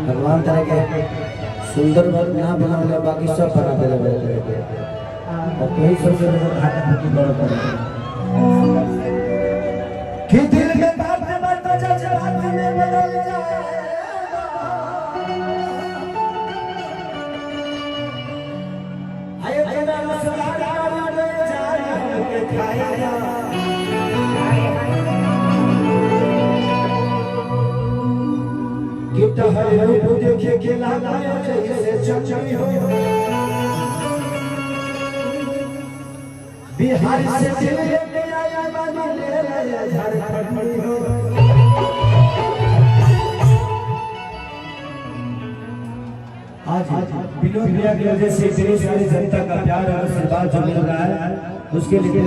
भगवान तरह के सुंदर ना बनाने बाकी सब बना दे और कोई सोचे घाटा की बड़ा कि दिल के बात में मत जज रात में बदल जाए आए तेरा मुस्कुराना ले जाए के खाएगा कि तहरे रूप देखे के लागा जैसे चचरी हो बिहार से दिल लेके आया मानी ले ले झारखंड हो आज विनोद भैया की वजह से देश वाली जनता का प्यार और आशीर्वाद जो मिल रहा है उसके लिए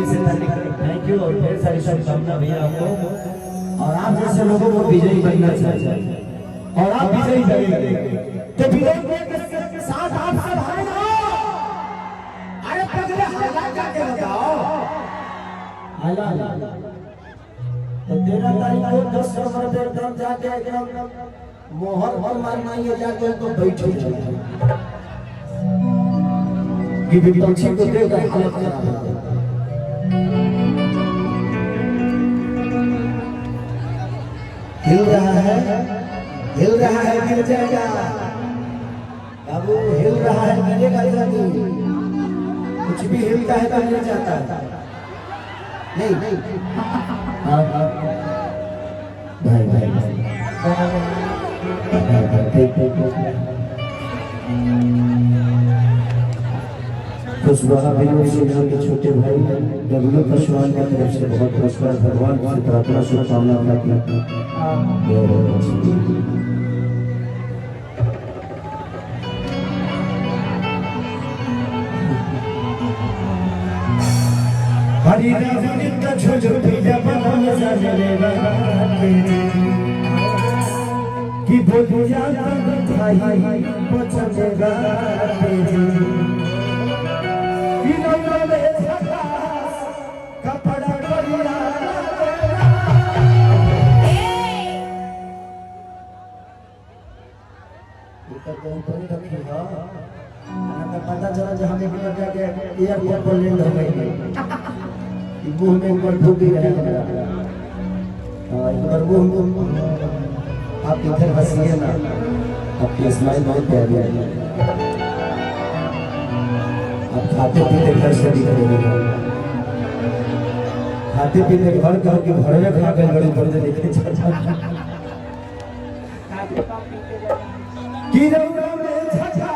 थैंक यू और ढेर सारी शुभकामनाएं भैया आपको और आप जैसे लोगों को विजयी बनना चाहिए और आप विजयी बनेंगे तो विजयी के साथ आप सब आएगा अरे पगले हल्ला करके बताओ हल्ला तो 13 तारीख को 10 नंबर पे एकदम जाके एकदम मोहर पर मारना ये जाके तो बैठो कि विपक्षी को देकर हालत खराब हिल रहा है गिर जाएगा बाबू हिल रहा है गिरेगा नहीं कुछ भी हिलता है तो गिर जाता है नहीं भाई खुशबहा के छोटे भाई डब्ल्यू पशुआन की तरफ से बहुत पुरस्कार भगवान से प्रार्थना शुभकामना करती हरी रावणी का झुझुटी जबान जानेगा कि बोलिया भाई बचेगा कि नौरा में झका कपड़ा करिया पता चला जो हमें भी लगा के एयरपोर्ट पर लैंड हो गई मुंह में ऊपर ढूंढ ही रहेगा एक बार मुंह आप इधर हंसिए ना आपकी स्माइल बहुत प्यारी है आप खाते पीते घर से निकलेंगे खाते पीते घर कहो कि घर में खा कर बड़े बड़े देखने चल कि रौरा में झका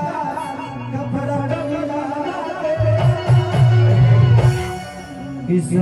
कपड़ा डोला किसी